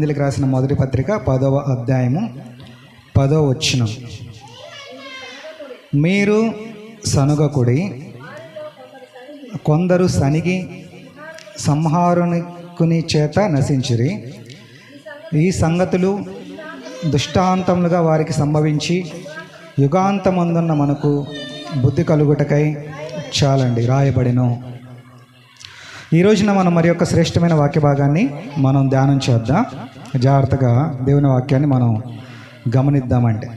కొరింథీయులకు రాసిన మొదటి పత్రిక 10వ అధ్యాయము 10వ వచనం. మీరు సనుగకుడి, కొందరు సనిగి సంహారుని చేత నశించిరి. ఈ సంగతులు దుష్టాంతములుగా వారికి సంభవించి యుగాంతమందున్న మనకు బుద్ధి కలుగుటకై చాలండి రాయబడిను. ఈ రోజున మనం మరి యొక్క శ్రేష్టమైన వాక్య భాగాన్ని మనం ధ్యానం చేద్దాం. జాగ్రత్తగా దేవుని వాక్యాన్ని మనం గమనిద్దామంటే,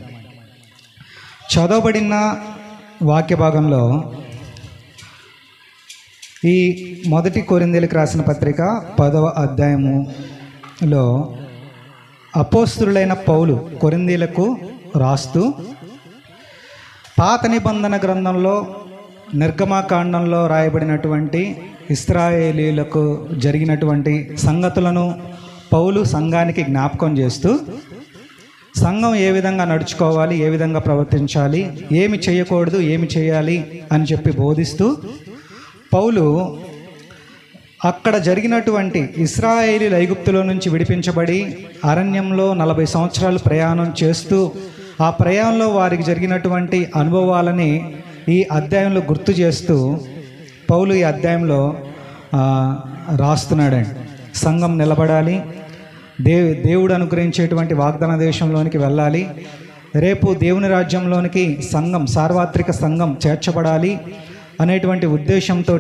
చదవబడిన వాక్య భాగంలో ఈ మొదటి కొరింథీయులకు రాసిన పత్రిక 10వ అధ్యాయములో అపోస్తలుడైన పౌలు కొరింథీయులకు రాస్తూ పాత నిబంధన గ్రంథంలో నిర్గమకాండంలో రాయబడినటువంటి ఇశ్రాయేలీయులకు జరిగినటువంటి సంగతులను పౌలు సంఘానికి జ్ఞాపకం చేస్తూ సంఘం ఏ విధంగా నడుచుకోవాలి, ఏ విధంగా ప్రవర్తించాలి, ఏమి చేయకూడదు, ఏమి చేయాలి అని చెప్పి బోధిస్తూ పౌలు అక్కడ జరిగినటువంటి ఇశ్రాయేలీయులు ఐగుప్తులో నుంచి విడిపించబడి అరణ్యంలో 40 సంవత్సరాలు ప్రయాణం చేస్తూ ఆ ప్రయాణంలో వారికి జరిగినటువంటి అనుభవాలని ఈ అధ్యాయంలో గుర్తు చేస్తూ పౌలు ఈ అధ్యాయంలో రాస్తున్నాడండి. సంఘం నిలబడాలి, దేవుడు అనుగ్రహించేటువంటి వాగ్దాన దేశంలోనికి వెళ్ళాలి, రేపు దేవుని రాజ్యంలోనికి సంఘం, సార్వత్రిక సంఘం చేర్చబడాలి అనేటువంటి ఉద్దేశంతో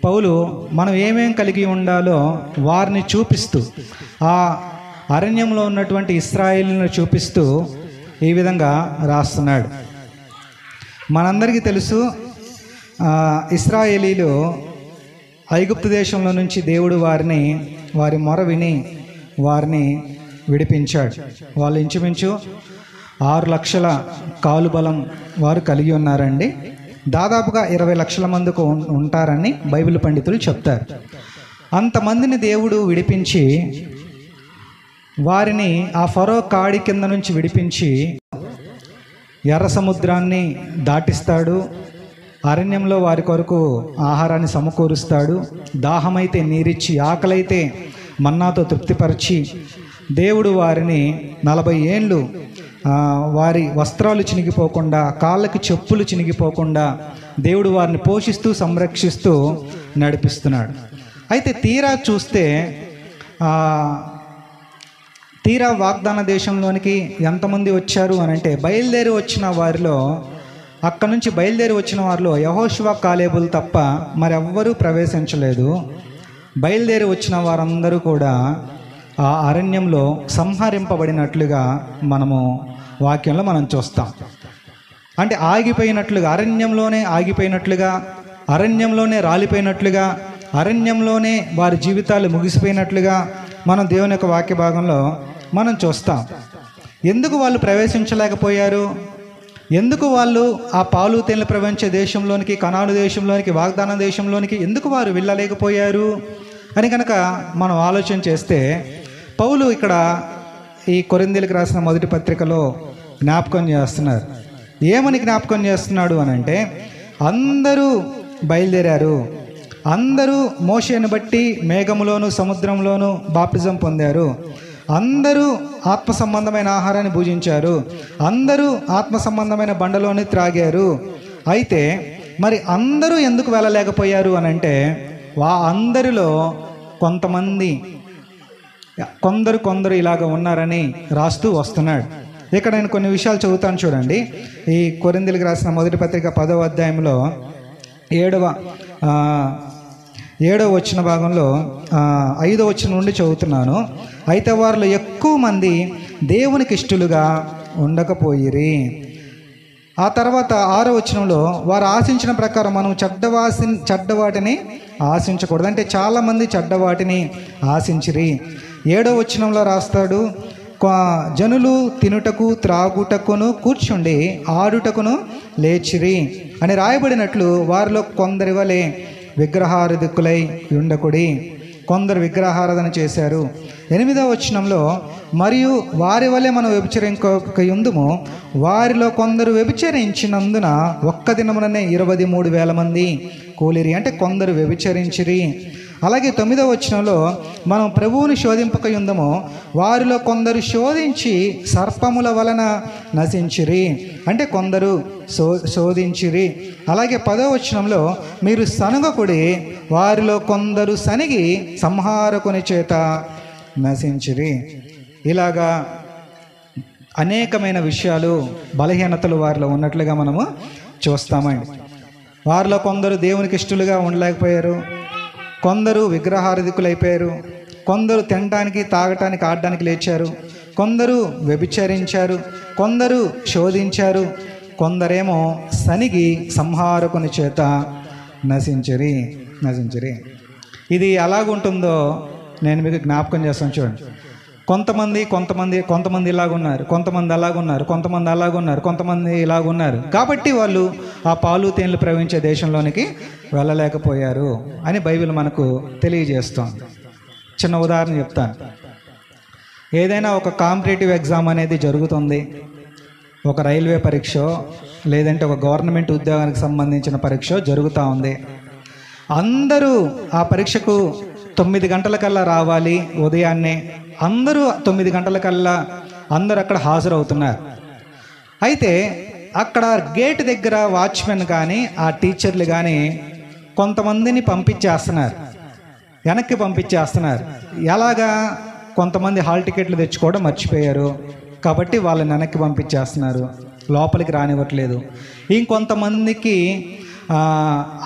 పౌలు మనం ఏమేం కలిగి ఉండాలో వారిని చూపిస్తూ ఆ అరణ్యంలో ఉన్నటువంటి ఇశ్రాయేలును చూపిస్తూ ఈ విధంగా రాస్తున్నాడు. మనందరికీ తెలుసు, ఇశ్రాయేలీలు ఐగుప్తు దేశంలో నుంచి దేవుడు వారి మొర విని వారిని విడిపించాడు. వాళ్ళు ఇంచుమించు 6 లక్షల కాలుబలం వారు కలిగి ఉన్నారండి. దాదాపుగా 20 లక్షల మందికి ఉంటారని బైబిల్ పండితులు చెప్తారు. అంతమందిని దేవుడు విడిపించి వారిని ఆ ఫరో కాడి కింద నుంచి విడిపించి ఎర్ర సముద్రాన్ని దాటిస్తాడు. అరణ్యంలో వారి కొరకు ఆహారాన్ని సమకూరుస్తాడు. దాహమైతే నీరిచ్చి, ఆకలైతే మన్నాతో తృప్తిపరిచి దేవుడు వారిని 40 ఏండ్లు వారి వస్త్రాలు చినిగిపోకుండా, కాళ్ళకి చెప్పులు చినిగిపోకుండా దేవుడు వారిని పోషిస్తూ సంరక్షిస్తూ నడిపిస్తున్నాడు. అయితే తీరా వాగ్దాన దేశంలోనికి ఎంతమంది వచ్చారు అని అంటే, బయలుదేరి వచ్చిన వారిలో, అక్కడ నుంచి బయలుదేరి వచ్చిన వారిలో యెహోషువ, కాలేబులు తప్ప మరెవ్వరూ ప్రవేశించలేదు. బయలుదేరి వచ్చిన వారందరూ కూడా ఆ అరణ్యంలో సంహరింపబడినట్లుగా మనము వాక్యంలో మనం చూస్తాం. అంటే ఆగిపోయినట్లుగా, అరణ్యంలోనే ఆగిపోయినట్లుగా, అరణ్యంలోనే రాలిపోయినట్లుగా, అరణ్యంలోనే వారి జీవితాలు ముగిసిపోయినట్లుగా మనం దేవుని యొక్క వాక్య భాగంలో మనం చూస్తాం. ఎందుకు వాళ్ళు ప్రవేశించలేకపోయారు? ఎందుకు వాళ్ళు ఆ పాలు తేనెలు ప్రవహించే దేశంలోనికి, కనాను దేశంలోనికి, వాగ్దాన దేశంలోనికి ఎందుకు వారు వెళ్ళలేకపోయారు అని కనుక మనం ఆలోచన చేస్తే, పౌలు ఇక్కడ ఈ కొరింథీయులకు రాసిన మొదటి పత్రికలో జ్ఞాపకం చేస్తున్నారు. ఏమని జ్ఞాపకం చేస్తున్నాడు అని అంటే, అందరూ బయలుదేరారు, అందరూ మోషేను బట్టి మేఘములోను సముద్రంలోను బాప్టిజం పొందారు, అందరూ ఆత్మ సంబంధమైన ఆహారాన్ని భుజించారు, అందరూ ఆత్మ సంబంధమైన బండలోని త్రాగారు. అయితే మరి అందరూ ఎందుకు వెళ్ళలేకపోయారు అని అంటే, అందరిలో కొంతమంది కొందరు ఇలాగ ఉన్నారని రాస్తూ వస్తున్నాడు. ఇక్కడ నేను కొన్ని విషయాలు చదువుతాను చూడండి. ఈ కొరింథీయులకు రాసిన మొదటి పత్రిక 10వ అధ్యాయంలో 7వ వచన భాగంలో 5వ వచనం నుండి చదువుతున్నాను. అయితే వారిలో ఎక్కువ మంది దేవునికి ఇష్టలుగా ఉండకపోయిరి. ఆ తర్వాత 6వ వచనంలో, వారు ఆశించిన ప్రకారం మనం చెడ్డవాటిని ఆశించకూడదు. అంటే చాలామంది చెడ్డవాటిని ఆశించిరి. 7వ వచనంలో రాస్తాడు, జనులు తినుటకు త్రాగుటకును కూర్చుండి ఆడుటకును లేచిరి అని రాయబడినట్లు వారిలో కొందరి వలె విగ్రహారాధికులై ఉండకుడి. కొందరు విగ్రహారాధన చేశారు. 8వ వచనంలో, మరియు వారి వలె మనం వ్యభిచరించుము, వారిలో కొందరు వ్యభిచరించినందున ఒక్క దినముననే 23,000 మంది కూలిరి. అంటే కొందరు వ్యభిచరించిరి. అలాగే 9వ వచనంలో మనం ప్రభువుని శోధింపకయుందము, వారిలో కొందరు శోధించి సర్పముల వలన నశించిరి, అంటే కొందరు శోధించిరి. అలాగే 10వ వచనంలో మీరు సనుగకుడి, వారిలో కొందరు సనిగి సంహారకుని చేత నశించిరి. ఇలాగా అనేకమైన విషయాలు, బలహీనతలు వారిలో ఉన్నట్లుగా మనము చూస్తామండి. వారిలో కొందరు దేవునికి ఇష్టలుగా ఉండలేకపోయారు, కొందరు విగ్రహారాధికులైపోయారు, కొందరు తినడానికి తాగటానికి ఆడడానికి లేచారు, కొందరు వ్యభిచరించారు, కొందరు శోధించారు, కొందరేమో సనిగి సంహారకుని చేత నశించిరి. ఇది ఎలాగుంటుందో నేను మీకు జ్ఞాపకం చేస్తాను. చూడండి, కొంతమంది ఇలాగున్నారు, కొంతమంది అలాగున్నారు, కొంతమంది ఇలాగున్నారు. కాబట్టి వాళ్ళు ఆ పాలు తేనెలు ప్రవహించే దేశంలోనికి వెళ్ళలేకపోయారు అని బైబిల్ మనకు తెలియజేస్తోంది. చిన్న ఉదాహరణ చెప్తాను. ఏదైనా ఒక కాంపిటేటివ్ ఎగ్జామ్ అనేది జరుగుతుంది, ఒక రైల్వే పరీక్ష లేదంటే ఒక గవర్నమెంట్ ఉద్యోగానికి సంబంధించిన పరీక్ష జరుగుతూ ఉంది. అందరూ ఆ పరీక్షకు 9 గంటలకల్లా రావాలి. ఉదయాన్నే అందరూ 9 గంటలకల్లా అందరూ అక్కడ హాజరవుతున్నారు. అయితే అక్కడ గేట్ దగ్గర వాచ్మెన్ కానీ ఆ టీచర్లు కానీ కొంతమందిని వెనక్కి పంపించేస్తున్నారు. ఎలాగా? కొంతమంది హాల్ టికెట్లు తెచ్చుకోవడం మర్చిపోయారు కాబట్టి వాళ్ళని వెనక్కి పంపించేస్తున్నారు, లోపలికి రానివ్వట్లేదు. ఇంకొంతమందికి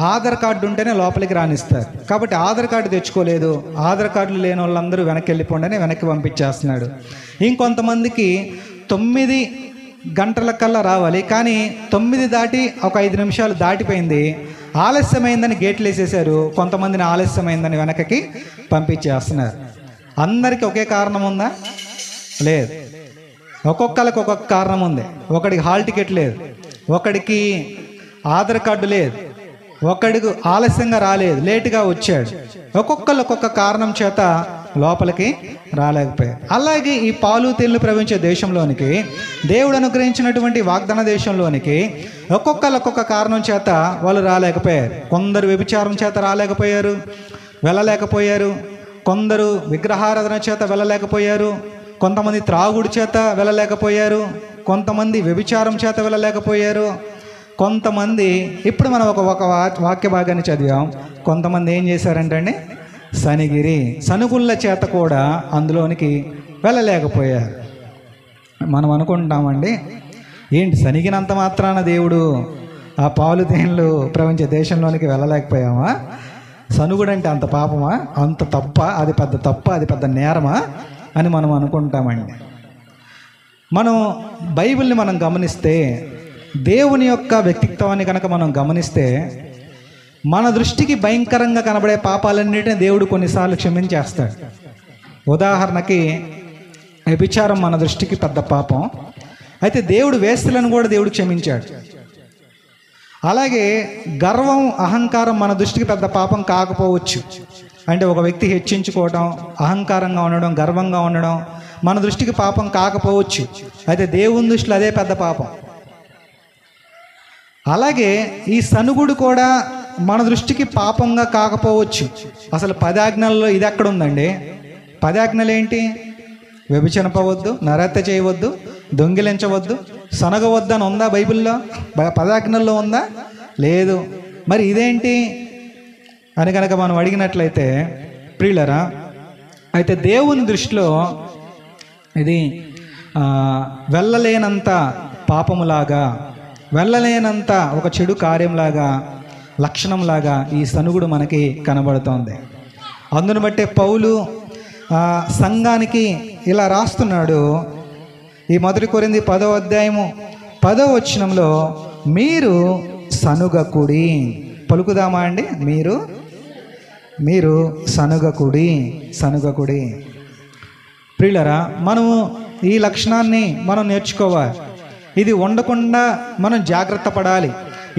ఆధార్ కార్డు ఉంటేనే లోపలికి రానిస్తారు కాబట్టి ఆధార్ కార్డు తెచ్చుకోలేదు, ఆధార్ కార్డులు లేని వాళ్ళందరూ వెనక్కి వెళ్ళిపోండి వెనక్కి పంపించేస్తున్నాడు. ఇంకొంతమందికి 9 గంటలకల్లా రావాలి, కానీ 9 దాటి ఒక 5 నిమిషాలు దాటిపోయింది, ఆలస్యమైందని గేట్లు వేసేసారు. కొంతమందిని ఆలస్యమైందని వెనకకి పంపించేస్తున్నారు. అందరికీ ఒకే కారణం ఉందా? లేదు. ఒక్కొక్కరికి ఒక్కొక్క కారణం ఉంది. ఒకడికి హాల్ టికెట్ లేదు, ఒకడికి ఆధార్ కార్డు లేదు, ఒకడికి ఆలస్యంగా రాలేదు, లేటుగా వచ్చాడు. ఒక్కొక్క కారణం చేత లోపలికి రాలేకపోయారు. అలాగే ఈ పాలు తేనెలు ప్రవహించే దేశంలోనికి, దేవుడు అనుగ్రహించినటువంటి వాగ్దాన దేశంలోనికి ఒక్కొక్క కారణం చేత వాళ్ళు రాలేకపోయారు. కొందరు వ్యభిచారం చేత రాలేకపోయారు, వెళ్ళలేకపోయారు. కొందరు విగ్రహారాధన చేత వెళ్ళలేకపోయారు, కొంతమంది త్రాగుడు చేత వెళ్ళలేకపోయారు, కొంతమంది వ్యభిచారం చేత వెళ్ళలేకపోయారు, కొంతమంది ఇప్పుడు మనం ఒక వాక్య భాగాన్ని చదివాం. కొంతమంది ఏం చేశారంటే సనుగుళ్ళ చేత కూడా అందులోనికి వెళ్ళలేకపోయారు. మనం అనుకుంటామండి, ఏంటి సనిగినంత మాత్రాన దేవుడు ఆ పాలు తేనెలు ప్రవహించే దేశంలోనికి వెళ్ళలేకపోయామా? సనుగుడు అంటే అంత పాపమా, అంత తప్ప, అది పెద్ద తప్ప, అది పెద్ద నేరమా అని మనం అనుకుంటామండి. మనం బైబిల్ని మనం గమనిస్తే, దేవుని యొక్క వ్యక్తిత్వాన్ని కనుక మనం గమనిస్తే, మన దృష్టికి భయంకరంగా కనబడే పాపాలన్నిటిని దేవుడు కొన్నిసార్లు క్షమించేస్తాడు. ఉదాహరణకి వ్యభిచారం మన దృష్టికి పెద్ద పాపం, అయితే దేవుడు వేశ్యలను కూడా దేవుడు క్షమించాడు. అలాగే గర్వం, అహంకారం మన దృష్టికి పెద్ద పాపం కాకపోవచ్చు. అంటే ఒక వ్యక్తి హెచ్చించుకోవడం, అహంకారంగా ఉండడం, గర్వంగా ఉండడం మన దృష్టికి పాపం కాకపోవచ్చు, అయితే దేవుని దృష్టిలో అదే పెద్ద పాపం. అలాగే ఈ సనుగుడు కూడా మన దృష్టికి పాపంగా కాకపోవచ్చు. అసలు 10 ఆజ్ఞల్లో ఇది ఎక్కడ ఉందండి? 10 ఆజ్ఞలు ఏంటి? వ్యభిచరింపవద్దు, నరహత్య చేయవద్దు, దొంగిలించవద్దు, సనగవద్దు అని ఉందా బైబిల్లో? 10 ఆజ్ఞల్లో ఉందా? లేదు. మరి ఇదేంటి అని కనుక మనం అడిగినట్లయితే, ప్రియులరా, అయితే దేవుని దృష్టిలో ఇది వెళ్ళలేనంత పాపములాగా, వెళ్ళలేనంత ఒక చెడు కార్యంలాగా, లక్షణంలాగా ఈ సనుగుడు మనకి కనబడుతోంది. అందును బట్టే పౌలు సంఘానికి ఇలా రాస్తున్నాడు. ఈ 1 కొరింథీ 10వ అధ్యాయము 10వ వచనంలో, మీరు సనుగకుడి. పలుకుదామా అండి? మీరు సనుగకుడి. ప్రియులరా, మనము ఈ లక్షణాన్ని మనం నేర్చుకోవాలి. ఇది ఉండకుండా మనం జాగ్రత్త పడాలి.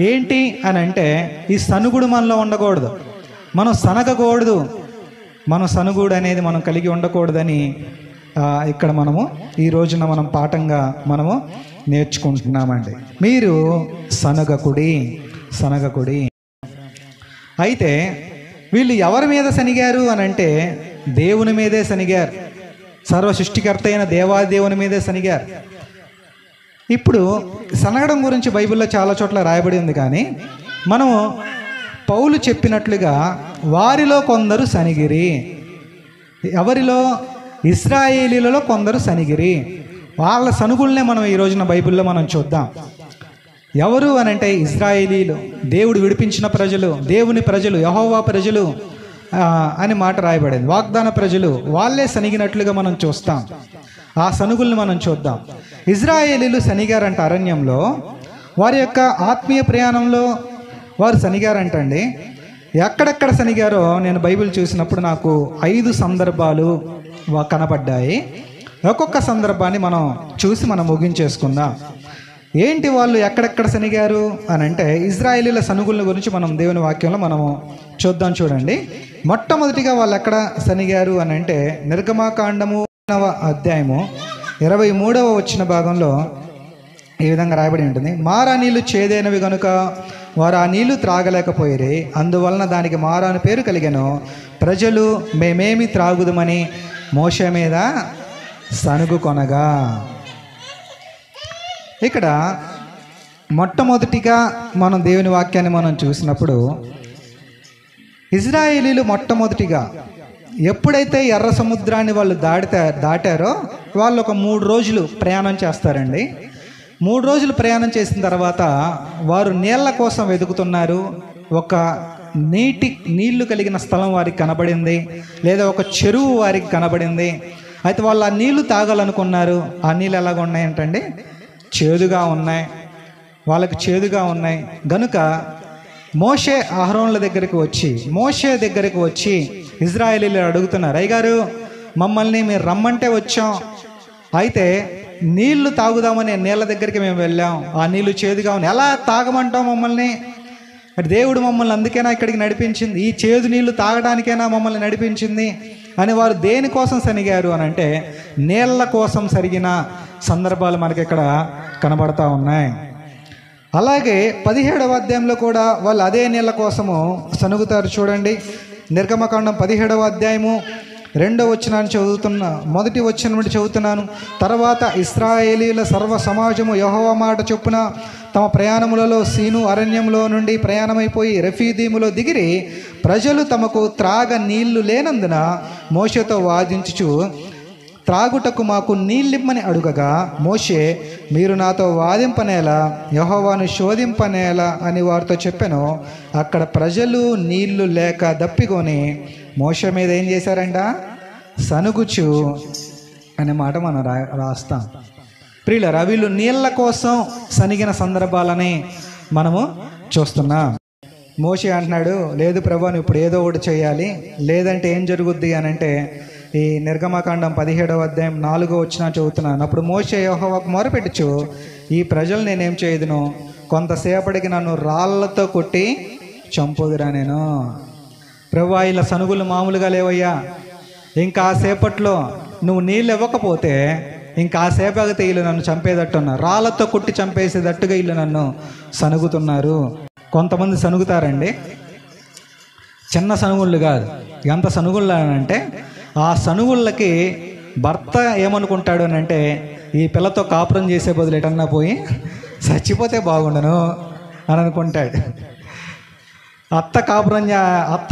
ఏంటి అని అంటే, ఈ సనుగుడు మనలో ఉండకూడదు, మనం సనగకూడదు, మనం సనుగుడు అనేది మనం కలిగి ఉండకూడదని ఇక్కడ మనము ఈ రోజున మనం పాఠంగా మనము నేర్చుకుంటున్నామండి. మీరు సనగకుడి. అయితే వీళ్ళు ఎవరి మీద సనిగారు అని అంటే దేవుని మీదే సనిగారు. సర్వ సృష్టికర్త అయిన దేవాదేవుని మీదే సనిగారు. ఇప్పుడు సనగడం గురించి బైబిల్లో చాలా చోట్ల రాయబడి ఉంది, కానీ మనము పౌలు చెప్పినట్లుగా వారిలో కొందరు సనిగిరి. ఎవరిలో? ఇశ్రాయేలీలలో కొందరు సనిగిరి. వాళ్ళ సనుగుల్నే మనం ఈ రోజున బైబిల్లో మనం చూద్దాం. ఎవరు అని అంటే ఇశ్రాయేలీలు, దేవుడు విడిపించిన ప్రజలు, దేవుని ప్రజలు, యెహోవా ప్రజలు అని మాట రాయబడింది. వాగ్దాన ప్రజలు, వాళ్ళే సనిగినట్లుగా మనం చూస్తాం. ఆ సనుగుల్ని మనం చూద్దాం. ఇశ్రాయేలీలు సనిగారంట అరణ్యంలో. వారి యొక్క ఆత్మీయ ప్రయాణంలో వారు సనిగారంటండి. ఎక్కడెక్కడ సనిగారో నేను బైబిల్ చూసినప్పుడు నాకు 5 సందర్భాలు కనపడ్డాయి. ఒక్కొక్క సందర్భాన్ని మనం చూసి మనం ముగించేసుకుందాం. ఏంటి వాళ్ళు ఎక్కడెక్కడ సనిగారు అని అంటే ఇశ్రాయేలీల సనుగుల గురించి మనం దేవుని వాక్యంలో మనము చూద్దాం. చూడండి, మొట్టమొదటిగా వాళ్ళు ఎక్కడ సనిగారు అని అంటే నిర్గమాకాండము 9వ అధ్యాయము 23వ వచ్చిన భాగంలో ఈ విధంగా రాయబడి ఉంటుంది. మారా నీళ్లు చేదైనవి గనుక వారు ఆ నీళ్లు త్రాగలేకపోయిరి, అందువలన దానికి మారా అని పేరు కలిగెను. ప్రజలు మేమేమి త్రాగుదమని మోషే మీద సనుగు కొనగా. ఇక్కడ మొట్టమొదటిగా మనం దేవుని వాక్యాన్ని మనం చూసినప్పుడు ఇశ్రాయేలీలు మొట్టమొదటిగా ఎప్పుడైతే ఎర్ర సముద్రాన్ని వాళ్ళు దాటారో వాళ్ళు ఒక 3 రోజులు ప్రయాణం చేస్తారండి. 3 రోజులు ప్రయాణం చేసిన తర్వాత వారు నీళ్ల కోసం వెతుకుతున్నారు. ఒక నీళ్లు కలిగిన స్థలం వారికి కనబడింది, లేదా ఒక చెరువు వారికి కనబడింది. అయితే వాళ్ళు ఆ నీళ్లు తాగాలనుకున్నారు. ఆ నీళ్ళు ఎలాగ ఉన్నాయంటండి? చేదుగా ఉన్నాయి. వాళ్ళకి చేదుగా ఉన్నాయి గనుక మోషే అహరోన్ల దగ్గరికి వచ్చి ఇశ్రాయేలీలు అడుగుతున్నారు, అయ్యగారు మమ్మల్ని మీరు రమ్మంటే వచ్చాం, అయితే నీళ్లు తాగుదామని నీళ్ళ దగ్గరికి మేము వెళ్ళాం, ఆ నీళ్లు చేదుగా ఉన్నాయి, ఎలా తాగమంటాం మమ్మల్ని? దేవుడు మమ్మల్ని అందుకేనా ఇక్కడికి నడిపించింది? ఈ చేదు నీళ్లు తాగడానికైనా మమ్మల్ని నడిపించింది అని వారు దేనికోసం సనిగారు అని అంటే నీళ్ల కోసం సరిగిన సందర్భాలు మనకి ఇక్కడ కనబడతా ఉన్నాయి. అలాగే 17వ అధ్యాయంలో కూడా వాళ్ళు అదే నీళ్ల కోసము సనుగుతారు. చూడండి, నిర్గమకాండం 17వ అధ్యాయము 2వ వచనాన్ని చదువుతున్నా, 1వ వచనం నుండి చదువుతున్నాను. తర్వాత ఇశ్రాయేలీల సర్వ సమాజము యెహోవా మాట చొప్పున తమ ప్రయాణములలో సీను అరణ్యంలో నుండి ప్రయాణమైపోయి రెఫీదీములో దిగిరి. ప్రజలు తమకు త్రాగ నీళ్లు లేనందున మోషేతో వాదించుచు త్రాగుటకు మాకు నీళ్ళిమ్మని అడుగగా మోషే, మీరు నాతో వాదింపనేలా, యెహోవాను శోధింపనేలా అని వారితో చెప్పాను. అక్కడ ప్రజలు నీళ్లు లేక దప్పికొని మోషే మీద ఏం చేశారంట? సనుగుచు అనే మాట మనం రాస్తాం. ప్రియులారా, వీళ్ళు నీళ్ల కోసం సనిగిన సందర్భాలని మనము చూస్తున్నాం. మోషే అంటున్నాడు, లేదు ప్రభా, నువ్వు ఇప్పుడు ఏదో ఒకటి చేయాలి, లేదంటే ఏం జరుగుద్ది అని అంటే ఈ నిర్గమకాండం 17వ అధ్యాయం 4వ వచనం చదువుతున్నాను. అప్పుడు మోషే యెహోవాకు మొరపెట్టుచు, ఈ ప్రజలు నేనేం చేయదును, కొంతసేపటికి నన్ను రాళ్లతో కొట్టి చంపుదురా నేను. ప్రభువా, ఇలా సనుగులు మామూలుగా లేవయ్యా, ఇంకా సేపట్లో నువ్వు నీళ్ళు ఇవ్వకపోతే ఇంకా సేపగితే వీళ్ళు నన్ను చంపేదట్టున్నారు, రాళ్లతో కొట్టి చంపేసేటట్టుగా వీళ్ళు నన్ను సనుగుతున్నారు. కొంతమంది సనుగుతారండి, చిన్న సనుగుళ్ళు కాదు, ఎంత సనుగుళ్ళు అంటే ఆ సనుగుళ్ళకి భర్త ఏమనుకుంటాడు అని అంటే ఈ పిల్లతో కాపురం చేసే బదులు ఎటన్నా పోయి చచ్చిపోతే బాగుండను అని అనుకుంటాడు. అత్త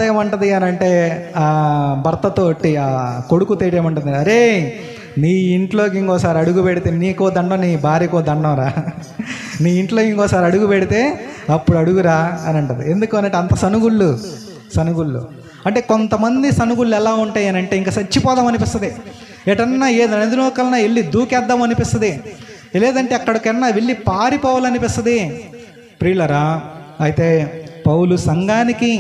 ఏమంటది అని అంటే భర్తతోటి ఆ కొడుకు తేటేమంటుంది, అరే నీ ఇంట్లోకి ఇంకోసారి అడుగు పెడితే నీకో దండం, నీ భార్యకో దండం రా, నీ ఇంట్లో ఇంకోసారి అడుగు పెడితే అప్పుడు అడుగురా అని అంటది. ఎందుకు అనంటే అంత సనుగుళ్ళు అంటే కొంతమంది సనుగుళ్ళు ఎలా ఉంటాయి అని అంటే ఇంకా చచ్చిపోదాం అనిపిస్తుంది, ఎటన్నా ఏదో నదిలోకన్నా వెళ్ళి దూకేద్దాం అనిపిస్తుంది, లేదంటే అక్కడికన్నా వెళ్ళి పారిపోవాలనిపిస్తుంది. ప్రియులరా, అయితే పౌలు సంఘానికి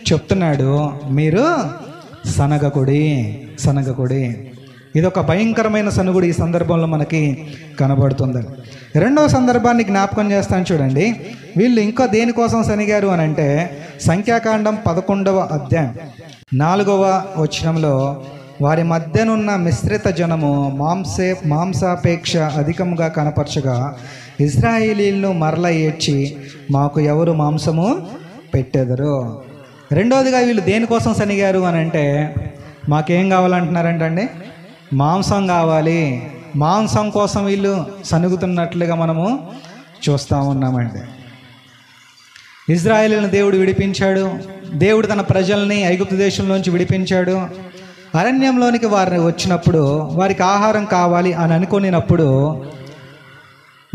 చెప్తున్నాడు, మీరు సనగకుడి. ఇదొక భయంకరమైన సనుగుడు ఈ సందర్భంలో మనకి కనబడుతుంది. 2వ సందర్భాన్ని జ్ఞాపకం చేస్తాను చూడండి. వీళ్ళు ఇంకా దేనికోసం సనిగారు అని అంటే సంఖ్యాకాండం 11వ అధ్యాయం 4వ వచనంలో వారి మధ్యనున్న మిశ్రిత జనము మాంసాపేక్ష అధికంగా కనపరచగా ఇశ్రాయేలీలను మరల ఏడ్చి మాకు ఎవరు మాంసము పెట్టెదరు. రెండోదిగా వీళ్ళు దేనికోసం సనిగారు అని అంటే, మాకేం కావాలంటున్నారంటండి, మాంసం కావాలి. మాంసం కోసం వీళ్ళు సనుగుతున్నట్లుగా మనము చూస్తూ ఉన్నామండి. ఇజ్రాయేలును దేవుడు విడిపించాడు. దేవుడు తన ప్రజల్ని ఐగుప్తు దేశంలోంచి విడిపించాడు. అరణ్యంలోనికి వారిని వచ్చినప్పుడు వారికి ఆహారం కావాలి అని అనుకున్నప్పుడు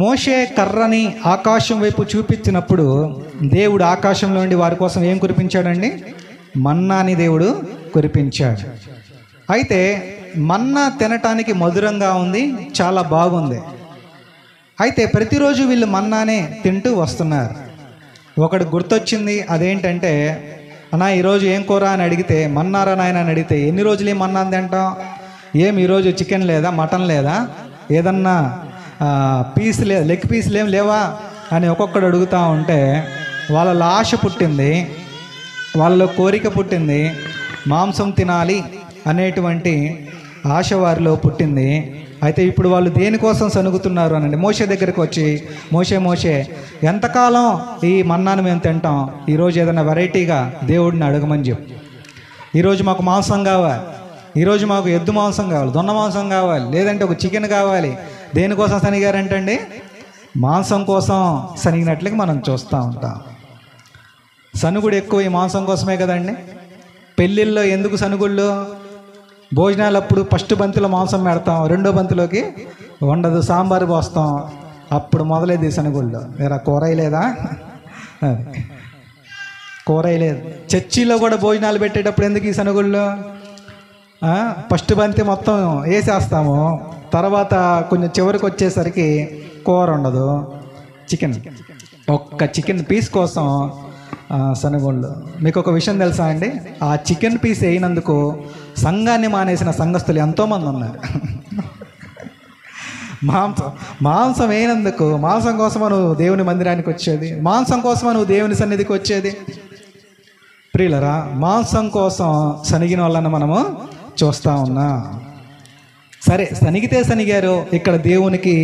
మోషే కర్రని ఆకాశం వైపు చూపించినప్పుడు దేవుడు ఆకాశంలో నుండి వారి కోసం ఏం కురిపించాడండి? మన్నాని దేవుడు కురిపించాడు. అయితే మన్నా తినటానికి మధురంగా ఉంది, చాలా బాగుంది. అయితే ప్రతిరోజు వీళ్ళు మన్నానే తింటూ వస్తున్నారు. ఒకటి గుర్తొచ్చింది, అదేంటంటే, అన్నా ఈరోజు ఏం కూర అని అడిగితే, మన్నారా నాయన అని అడిగితే, ఎన్ని రోజులు ఏం మన్నా తింటాం, ఏం ఈరోజు చికెన్ లేదా, మటన్ లేదా, ఏదన్నా పీస్ లేదా, లెగ్ పీసులు ఏం లేవా అని ఒక్కొక్కడు అడుగుతూ ఉంటే వాళ్ళలో ఆశ పుట్టింది, వాళ్ళలో కోరిక పుట్టింది, మాంసం తినాలి అనేటువంటి ఆశ వారిలో పుట్టింది. అయితే ఇప్పుడు వాళ్ళు దేనికోసం సనుగుతున్నారు అనండి, మోషే దగ్గరికి వచ్చి, మోషే ఎంతకాలం ఈ మన్నాను మేము తింటాం, ఈరోజు ఏదైనా వెరైటీగా దేవుడిని అడగమని చెప్పు. ఈరోజు మాకు మాంసం కావాలి, ఈరోజు మాకు ఎద్దు మాంసం కావాలి, దొన్న మాంసం కావాలి, లేదంటే ఒక చికెన్ కావాలి. దేనికోసం సనిగారంటండి? మాంసం కోసం సనిగినట్లుగా మనం చూస్తూ ఉంటాం. సనుగుడు ఎక్కువ ఈ మాంసం కోసమే కదండి. పెళ్ళిళ్ళలో ఎందుకు సనుగుళ్ళు? భోజనాలు అప్పుడు ఫస్ట్ బంతిలో మాంసం పెడతాం, రెండో బంతిలోకి వండదు, సాంబారు పోస్తాం, అప్పుడు మొదలైంది సనుగుళ్ళు. వేరే కూరయలేదా? కూరయలేదు. చర్చిలో కూడా భోజనాలు పెట్టేటప్పుడు ఎందుకు ఈ సనుగుళ్ళు? ఫస్ట్ బంతి మొత్తం వేసేస్తాము, తర్వాత కొంచెం చివరికి వచ్చేసరికి కూర ఉండదు, చికెన్, ఒక్క చికెన్ పీస్ కోసం సనుగుళ్ళు. మీకు ఒక విషయం తెలుసా అండి, ఆ చికెన్ పీస్ అయినందుకు సంఘాన్ని మానేసిన సంఘస్థులు ఎంతోమంది ఉన్నారు. మాంసం అయినందుకు, మాంసం కోసమా నువ్వు దేవుని మందిరానికి వచ్చేది, మాంసం కోసమా నువ్వు దేవుని సన్నిధికి వచ్చేది? ప్రియులరా, మాంసం కోసం సనిగిన వాళ్ళని మనము చూస్తూ ఉన్నా. సరే, సనిగితే సనిగారు, ఇక్కడ దేవునికి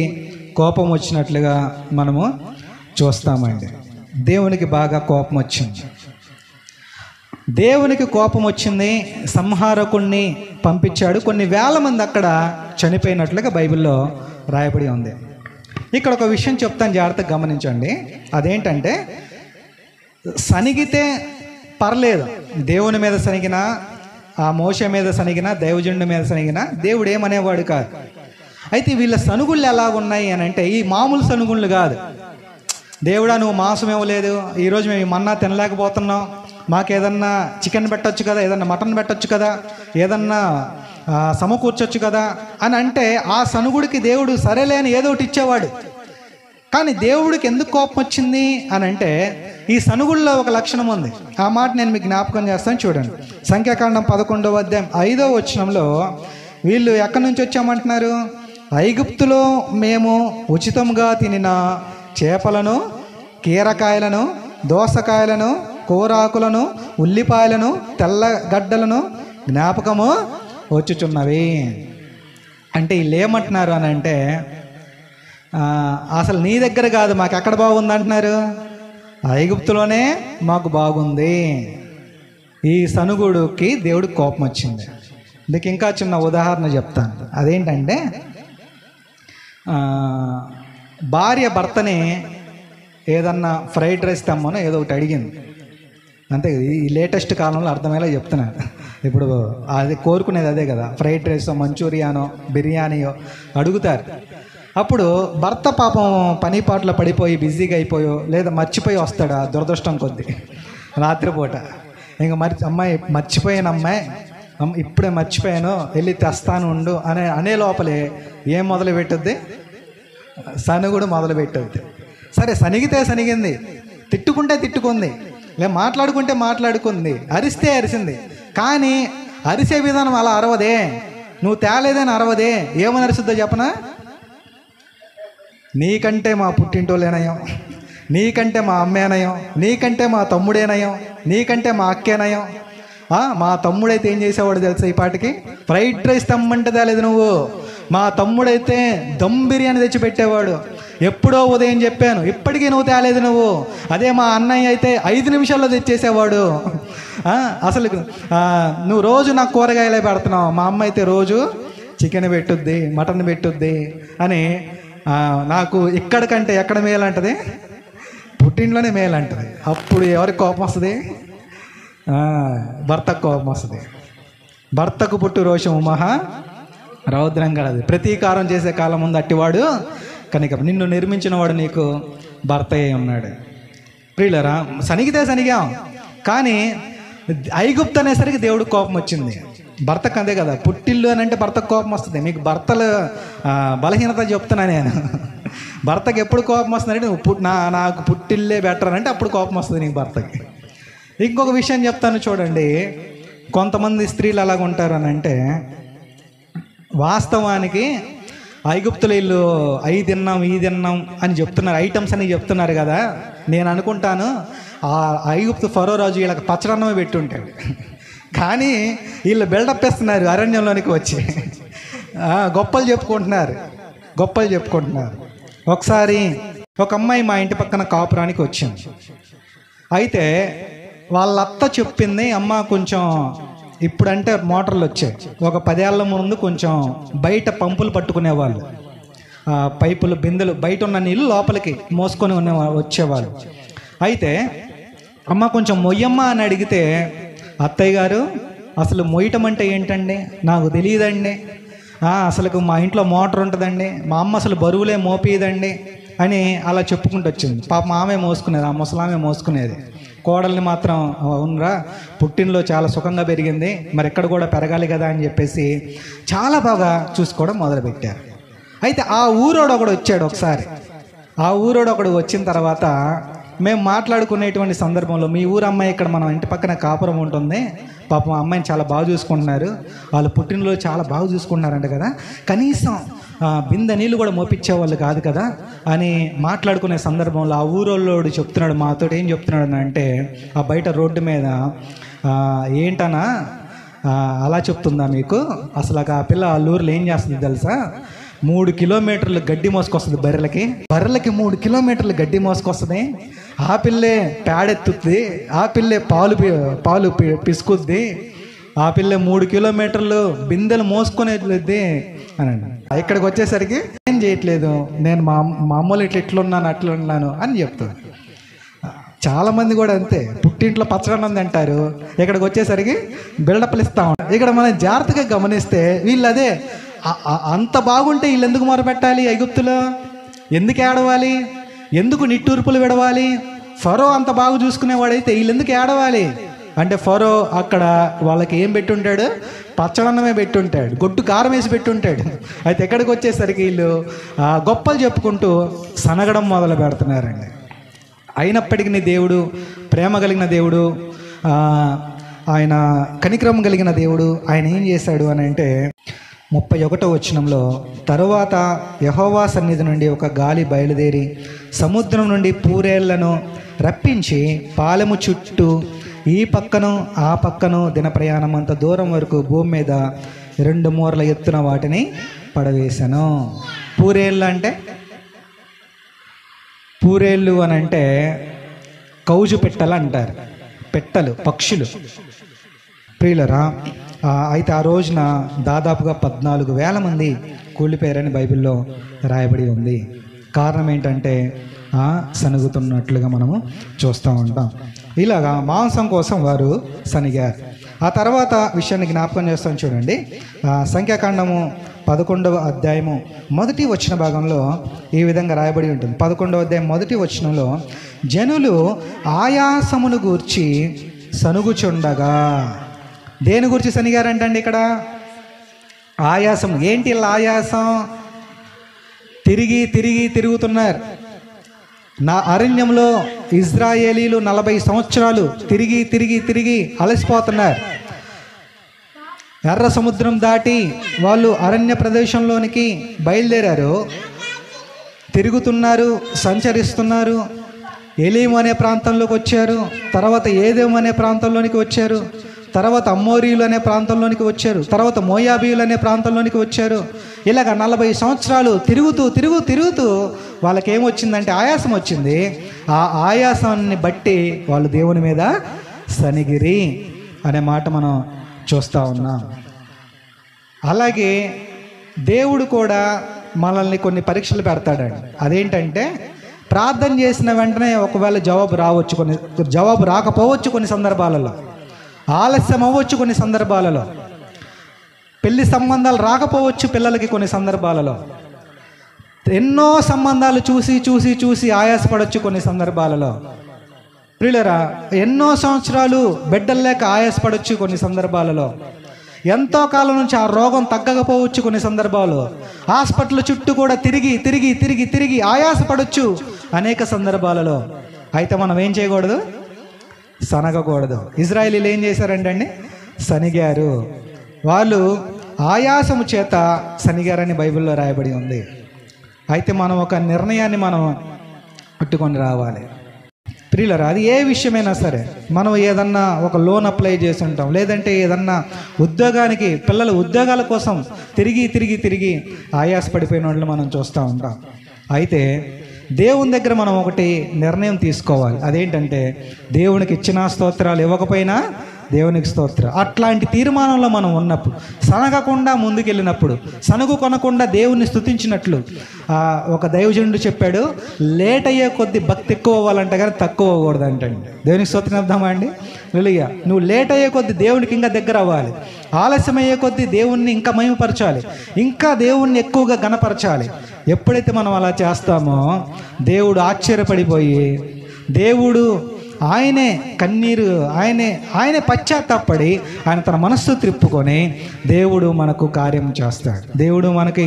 కోపం వచ్చినట్లుగా మనము చూస్తామండి. దేవునికి బాగా కోపం వచ్చింది. దేవునికి కోపం వచ్చింది, సంహారకుణ్ణి పంపించాడు. కొన్ని వేల మంది అక్కడ చనిపోయినట్లుగా బైబిల్లో రాయబడి ఉంది. ఇక్కడ ఒక విషయం చెప్తాను, జాగ్రత్తగా గమనించండి. అదేంటంటే, సనిగితే పర్లేదు, దేవుని మీద సనిగినా, ఆ మోషే మీద సనిగినా, దైవజనుడి మీద సనిగినా దేవుడు ఏమనేవాడు కాదు. అయితే వీళ్ళ సనుగుళ్ళు ఎలా ఉన్నాయి అని అంటే, ఈ మామూలు సనుగుళ్ళు కాదు. దేవుడా నువ్వు మాంసం ఇవ్వలేదు, ఈరోజు మేము మన్నా తినలేకపోతున్నాం, మాకు ఏదన్నా చికెన్ పెట్టచ్చు కదా, ఏదన్నా మటన్ పెట్టచ్చు కదా, ఏదన్నా సమకూర్చొచ్చు కదా అని అంటే, ఆ సనుగుడికి దేవుడు సరేలేని ఏదో ఒకటి ఇచ్చేవాడు. కానీ దేవుడికి ఎందుకు కోపం వచ్చింది అని అంటే, ఈ సనుగుల్లో ఒక లక్షణం ఉంది. ఆ మాట నేను మీకు జ్ఞాపకం చేస్తాను, చూడండి. సంఖ్యాకాండం 11వ అధ్యాయం 5వ వచనంలో వీళ్ళు ఎక్కడి నుంచి వచ్చామంటున్నారు? ఐగుప్తులో మేము ఉచితంగా తినిన చేపలను, కీరకాయలను, దోసకాయలను, కూరాకులను, ఉల్లిపాయలను, తెల్లగడ్డలను జ్ఞాపకము వచ్చుచున్నవి. అంటే వీళ్ళు ఏమంటున్నారు అని అంటే, అసలు నీ దగ్గర కాదు, మాకు ఎక్కడ బాగుంది అంటున్నారు? ఐగుప్తులోనే మాకు బాగుంది. ఈ సనుగుడికి దేవుడికి కోపం వచ్చింది. అందుకు ఇంకా చిన్న ఉదాహరణ చెప్తాను. అదేంటంటే, భార్య భర్తని ఏదన్నా ఫ్రైడ్ రైస్ తెమ్మనో ఏదో ఒకటి అడిగింది. అంతే, ఈ లేటెస్ట్ కాలంలో అర్థమయ్యేలా చెప్తున్నాను. ఇప్పుడు అది కోరుకునేది అదే కదా, ఫ్రైడ్ రైసో, మంచూరియానో, బిర్యానీయో అడుగుతారు. అప్పుడు భర్త పాపం పనిపాట్లో పడిపోయి బిజీగా అయిపోయో లేదా మర్చిపోయి వస్తాడు, ఆ దురదృష్టం కొద్దీ రాత్రిపూట. ఇంక అమ్మాయి మర్చిపోయాను, అమ్మాయి ఇప్పుడే మర్చిపోయాను, వెళ్ళి తెస్తాను ఉండు అనే లోపలే ఏం మొదలు పెట్టుద్ది? సనుగుడు మొదలు పెట్టుద్ది. సరే, సనిగితే సనిగింది, తిట్టుకుంటే తిట్టుకుంది, మాట్లాడుకుంటే మాట్లాడుకుంది, అరిస్తే అరిసింది. కానీ అరిసే విధానం అలా అరవదే, నువ్వు తేలేదని అరవదే. ఏమని అరుస్తుందో చెప్పనా? నీకంటే మా పుట్టింటోళ్ళేనయం, నీకంటే మా అమ్మేనయం, నీకంటే మా తమ్ముడేనయం, నీకంటే మా అక్కేనయం. మా తమ్ముడైతే ఏం చేసేవాడు తెలుసా? ఈ పాటికి ఫ్రైడ్ రైస్ తెమ్మంటే తేలేదు నువ్వు. మా తమ్ముడైతే దమ్ బిర్యానీ తెచ్చిపెట్టేవాడు. ఎప్పుడో ఉదయం చెప్పాను, ఇప్పటికీ నువ్వు తేలేదు నువ్వు. అదే మా అన్నయ్య అయితే 5 నిమిషాల్లో తెచ్చేసేవాడు. అసలు నువ్వు రోజు నాకు కూరగాయలే పెడుతున్నావు, మా అమ్మ అయితే రోజు చికెన్ పెట్టుద్ది, మటన్ పెట్టుద్ది అని నాకు ఇక్కడికంటే ఎక్కడ మేలంటది, పుట్టింట్లోనే మేలంటది. అప్పుడు ఎవరికి కోపం వస్తుంది? భర్తకు కోపం వస్తుంది. భర్తకు పుట్టు రోషము మహా రౌద్రం కలది, ప్రతీకారం చేసే కాలం ముందు అట్టివాడు కనుక నిన్ను నిర్మించిన వాడు నీకు భర్త అయి ఉన్నాడు. ప్రియులరా, సనిగితే సనిగాం, కానీ ఐగుప్తు అనేసరికి దేవుడికి కోపం వచ్చింది. భర్తకు అంతే కదా, పుట్టిల్లు అని అంటే భర్తకు కోపం వస్తుంది. మీకు భర్తలు బలహీనత చెప్తున్నా నేను. భర్తకి ఎప్పుడు కోపం వస్తుందంటే నువ్వు నాకు పుట్టిల్లే బెటర్ అంటే అప్పుడు కోపం వస్తుంది నీకు భర్తకి. ఇంకొక విషయం చెప్తాను చూడండి, కొంతమంది స్త్రీలు అలాగ ఉంటారు అని అంటే, వాస్తవానికి ఐగుప్తులు వీళ్ళు అవి తిన్నాం ఈ తిన్నాం అని చెప్తున్నారు, ఐటమ్స్ అని చెప్తున్నారు కదా. నేను అనుకుంటాను ఆ ఐగుప్తు ఫరో రాజు వీళ్ళకి పచ్చడన్నమే పెట్టుంటాడు, కానీ వీళ్ళు బిల్డప్ ఇస్తున్నారు అరణ్యంలోనికి వచ్చి, గొప్పలు చెప్పుకుంటున్నారు. ఒకసారి ఒక అమ్మాయి మా ఇంటి పక్కన కాపురానికి వచ్చింది. అయితే వాళ్ళ అత్త చెప్పింది, అమ్మ కొంచెం ఇప్పుడంటే మోటార్లు వచ్చాయి, ఒక 10 ఏళ్ల ముందు కొంచెం బయట పంపులు పట్టుకునేవాళ్ళు, పైపులు బిందెలు బయట ఉన్న నీళ్ళు లోపలికి మోసుకొని వచ్చేవాళ్ళు. అయితే అమ్మ కొంచెం మొయ్యమ్మ అని అడిగితే, అత్తయ్య గారు అసలు మొయ్యటం అంటే ఏంటండి, నాకు తెలియదండి, అసలు మా ఇంట్లో మోటార్ ఉంటుందండి, మా అమ్మ అసలు బరువులే మోపేదండి అని అలా చెప్పుకుంటూ వచ్చింది. పాప ఆమె మోసుకునేది, ఆ ముసలామె మోసుకునేది. కోడల్ని మాత్రం ఉన్నరా పుట్టినలో చాలా సుఖంగా పెరిగింది, మరి ఎక్కడ కూడా పెరగాలి కదా అని చెప్పేసి చాలా బాగా చూసుకోవడం మొదలుపెట్టారు. అయితే ఆ ఊరోడు ఒకడు వచ్చాడు ఒకసారి. ఆ ఊరోడు ఒకడు వచ్చిన తర్వాత మేము మాట్లాడుకునేటువంటి సందర్భంలో, మీ ఊరు అమ్మాయి ఇక్కడ మనం ఇంటి పక్కన కాపురం ఉంటుంది, పాపం అమ్మాయిని చాలా బాగా చూసుకుంటున్నారు, వాళ్ళు పుట్టినలో చాలా బాగా చూసుకుంటున్నారంట కదా, కనీసం బిందె నీళ్ళు కూడా మోపించేవాళ్ళు కాదు కదా అని మాట్లాడుకునే సందర్భంలో ఆ ఊరోళ్ళోడు చెప్తున్నాడు మాతో. ఏం చెప్తున్నాడు అంటే, ఆ బయట రోడ్డు మీద, ఏంటనా అలా చెప్తుందా మీకు, అసలు ఆ పిల్ల వాళ్ళ ఊరిలో ఏం చేస్తుంది తెలుసా, 3 కిలోమీటర్లు గడ్డి మోసుకొస్తుంది బర్రెలకి 3 కిలోమీటర్లు గడ్డి మోసుకొస్తుంది, ఆ పిల్లే పేడెత్తుద్ది, ఆ పిల్లే పాలు పిసుకుద్ది, ఆ పిల్ల 3 కిలోమీటర్లు బిందెలు మోసుకునేది అని. ఇక్కడికి వచ్చేసరికి ఏం చేయట్లేదు, నేను మా అమ్మలు ఇట్లున్నాను అట్లున్నాను అని చెప్తాను. చాలామంది కూడా అంతే, పుట్టింట్లో పచ్చడన్నం తింటారు, ఇక్కడికి వచ్చేసరికి బిల్డప్లు ఇస్తా ఉంటారు. ఇక్కడ మనం జాగ్రత్తగా గమనిస్తే వీళ్ళు అదే, అంత బాగుంటే వీళ్ళు ఎందుకు మొరపెట్టాలి, ఐగుప్తులో ఎందుకు ఏడవాలి, ఎందుకు నిట్టూర్పులు విడవాలి, ఫరో అంత బాగా చూసుకునేవాడైతే వీళ్ళు ఎందుకు ఏడవాలి అంటే, ఫరో అక్కడ వాళ్ళకి ఏం పెట్టుంటాడు, పచ్చడన్నమే పెట్టుంటాడు, గొడ్డు కారం వేసి పెట్టుంటాడు. అయితే ఎక్కడికి వచ్చేసరికి వీళ్ళు గొప్పలు చెప్పుకుంటూ సనగడం మొదలు పెడుతున్నారండి. అయినప్పటికీ నీ దేవుడు ప్రేమ కలిగిన దేవుడు, ఆయన కనికరం కలిగిన దేవుడు. ఆయన ఏం చేశాడు అని అంటే, 31వ వచనంలో, తరువాత యెహోవా సన్నిధి నుండి ఒక గాలి బయలుదేరి సముద్రం నుండి పూరేళ్లను రప్పించి పాలెము చుట్టూ ఈ పక్కను ఆ పక్కను దిన ప్రయాణం అంత దూరం వరకు భూమి మీద 2 మూరల ఎత్తున వాటిని పడవేశాను. పూరేళ్ళు అంటే, పూరేళ్ళు అని అంటే కౌజు పెట్టలు అంటారు, పెట్టలు పక్షులు. ప్రియులరా, అయితే ఆ రోజున దాదాపుగా 14,000 మంది కూలిపోయారని బైబిల్లో రాయబడి ఉంది. కారణం ఏంటంటే సనుగుతున్నట్లుగా మనము చూస్తూ ఉంటాం. ఇలాగా మాంసం కోసం వారు సనిగారు. ఆ తర్వాత విషయాన్ని జ్ఞాపకం చేస్తాం చూడండి. సంఖ్యాకాండము 11వ అధ్యాయము 1వ వచన భాగంలో ఈ విధంగా రాయబడి ఉంటుంది. 11వ అధ్యాయం 1వ వచనంలో, జనులు ఆయాసమును గూర్చి సనుగుచుండగా. దేని గురించి సనిగారంటండి ఇక్కడ? ఆయాసం. ఏంటి ఇలా ఆయాసం? తిరుగుతున్నారు. నా అరణ్యంలో ఇజ్రాయేలీలు 40 సంవత్సరాలు తిరిగి అలసిపోతున్నారు. ఎర్ర సముద్రం దాటి వాళ్ళు అరణ్య ప్రదేశంలోనికి బయలుదేరారు, తిరుగుతున్నారు, సంచరిస్తున్నారు. ఎలీము అనే ప్రాంతంలోకి వచ్చారు, తర్వాత ఏదేము అనే ప్రాంతంలోనికి వచ్చారు, తర్వాత అమ్మోరీయులు అనే ప్రాంతంలోనికి వచ్చారు, తర్వాత మోయాబీయులు అనే ప్రాంతంలోనికి వచ్చారు. ఇలాగ 40 సంవత్సరాలు తిరుగుతూ వాళ్ళకి ఏమొచ్చిందంటే ఆయాసం వచ్చింది. ఆ ఆయాసాన్ని బట్టి వాళ్ళు దేవుని మీద సనిగిరి. అనే మాట మనం చూస్తూ ఉన్నాం. అలాగే దేవుడు కూడా మనల్ని కొన్ని పరీక్షలు పెడతాడండి. అదేంటంటే ప్రార్థన చేసిన వెంటనే ఒకవేళ జవాబు రాకపోవచ్చు కొన్ని సందర్భాలలో, ఆలస్యం అవ్వచ్చు కొన్ని సందర్భాలలో, పెళ్లి సంబంధాలు రాకపోవచ్చు పిల్లలకి కొన్ని సందర్భాలలో, ఎన్నో సంబంధాలు చూసి చూసి చూసి ఆయాసపడవచ్చు కొన్ని సందర్భాలలో. ప్రియులరా, ఎన్నో సంవత్సరాలు బిడ్డలు లేక ఆయాసపడవచ్చు కొన్ని సందర్భాలలో, ఎంతో కాలం నుంచి ఆ రోగం తగ్గకపోవచ్చు కొన్ని సందర్భాలు, హాస్పిటల్ చుట్టూ కూడా తిరిగి తిరిగి తిరిగి తిరిగి ఆయాసపడవచ్చు అనేక సందర్భాలలో. అయితే మనం ఏం చేయకూడదు? సనగకూడదు. ఇజ్రాయేలీలు ఏం చేశారంటే సనిగారు. వాళ్ళు ఆయాసము చేత సనిగారని బైబిల్లో రాయబడి ఉంది. అయితే మనం ఒక నిర్ణయాన్ని మనం పట్టుకొని రావాలి. ప్రియులరా, అది ఏ విషయమైనా సరే, మనం ఏదన్నా ఒక లోన్ అప్లై చేసి ఉంటాం, లేదంటే ఏదన్నా ఉద్యోగానికి పిల్లల ఉద్యోగాల కోసం తిరిగి తిరిగి తిరిగి ఆయాసపడిపోయిన వాళ్ళు మనం చూస్తూ ఉంటాం. అయితే దేవుని దగ్గర మనం ఒకటి నిర్ణయం తీసుకోవాలి. అదేంటంటే దేవునికి ఇచ్చిన స్తోత్రాలు, ఇవ్వకపోయినా దేవునికి స్తోత్రం. అట్లాంటి తీర్మానంలో మనం ఉన్నప్పుడు, సనగకుండా ముందుకెళ్ళినప్పుడు, సనుగు కొనకుండా దేవుణ్ణి స్తుతించినట్లు ఒక దైవజనుడు చెప్పాడు, లేట్ అయ్యే కొద్ది భక్తి ఎక్కువ అవ్వాలంటే కానీ తక్కువ అవ్వకూడదు అంటండి. దేవునికి స్తోత్రం చెప్దామా అండి? వెలుగా నువ్వు లేట్ అయ్యే కొద్ది దేవునికి ఇంకా దగ్గర అవ్వాలి, ఆలస్యం అయ్యే కొద్ది దేవుణ్ణి ఇంకా మహిమపరచాలి, ఇంకా దేవుణ్ణి ఎక్కువగా గణపరచాలి. ఎప్పుడైతే మనం అలా చేస్తామో దేవుడు ఆశ్చర్యపడిపోయి, దేవుడు ఆయనే కన్నీరు, ఆయనే పశ్చాత్తాపడి ఆయన తన మనస్సు త్రిప్పుకొని దేవుడు మనకు కార్యం చేస్తాడు. దేవుడు మనకి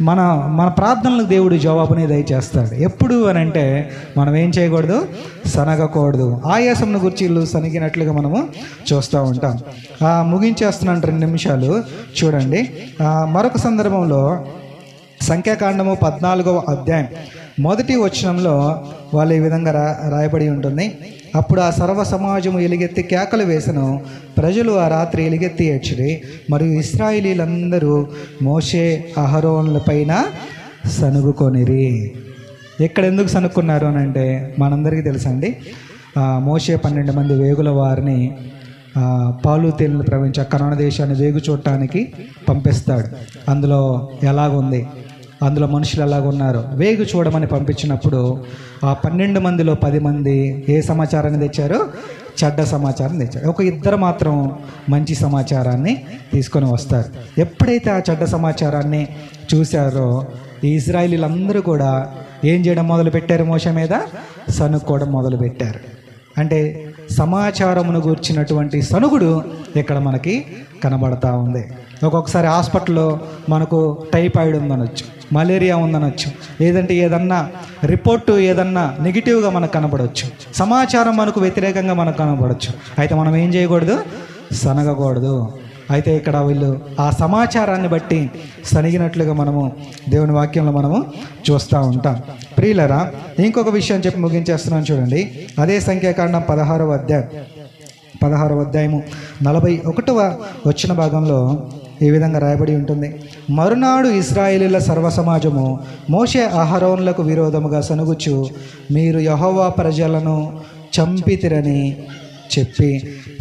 మన ప్రార్థనలకు దేవుడు జవాబుని దయచేస్తాడు. ఎప్పుడు అని అంటే మనం ఏం చేయకూడదు? సనగకూడదు. ఆయాసంను గురించి ఇల్లు సనిగినట్లుగా మనము చూస్తూ ఉంటాం. ముగించేస్తున్నాను 2 నిమిషాలు చూడండి. మరొక సందర్భంలో సంఖ్యాకాండము 14వ అధ్యాయం 1వ వచనంలో వాళ్ళు ఈ విధంగా రాయబడి ఉంటుంది. అప్పుడు ఆ సర్వ సమాజము ఎలుగెత్తి కేకలు వేసెను, ప్రజలు ఆ రాత్రి ఎలుగెత్తి ఏడ్చిరి, మరియు ఇశ్రాయేలీలందరూ మోషే అహరోనుల పైన సనుగుకొనిరి. ఇక్కడ ఎందుకు సనుక్కున్నారు అని అంటే మనందరికీ తెలుసండి. మోషే 12 మంది వేగుల వారిని పాలు తేనెలు ప్రవహించే కనాను దేశాన్ని వేగు చూడటానికి పంపిస్తాడు. అందులో ఎలాగుంది, అందులో మనుషులు ఎలాగున్నారు వేగు చూడమని పంపించినప్పుడు ఆ 12 మందిలో 10 మంది ఏ సమాచారాన్ని తెచ్చారు? చెడ్డ సమాచారం తెచ్చారు. ఒక 2 మాత్రం మంచి సమాచారాన్ని తీసుకొని వస్తారు. ఎప్పుడైతే ఆ చెడ్డ సమాచారాన్ని చూశారో ఈ ఇశ్రాయేలీలందరూ కూడా ఏం చేయడం మొదలుపెట్టారు? మోషే మీద సనుక్కోవడం మొదలుపెట్టారు. అంటే సమాచారమును గూర్చినటువంటి సనుగుడు ఇక్కడ మనకి కనబడతా ఉంది. ఒక్కొక్కసారి హాస్పిటల్లో మనకు టైఫాయిడ్ ఉందనొచ్చు, మలేరియా ఉందనొచ్చు, లేదంటే ఏదన్నా రిపోర్టు ఏదన్నా నెగిటివ్గా మనకు కనబడవచ్చు, సమాచారం మనకు వ్యతిరేకంగా మనకు కనబడవచ్చు. అయితే మనం ఏం చేయకూడదు? సనగకూడదు. అయితే ఇక్కడ వీళ్ళు ఆ సమాచారాన్ని బట్టి సనిగినట్లుగా మనము దేవుని వాక్యంలో మనము చూస్తూ ఉంటాం. ప్రియులరా, ఇంకొక విషయం చెప్పి ముగించేస్తున్నాను చూడండి. అదే సంఖ్యాకాండం 16వ అధ్యాయము 41వ వచన భాగంలో ఈ విధంగా రాయబడి ఉంటుంది. మరునాడు ఇశ్రాయేలీల సర్వ సమాజము మోషే అహరోనులకు విరోధముగా సనుగుచు, మీరు యెహోవా ప్రజలను చంపితిరని చెప్పి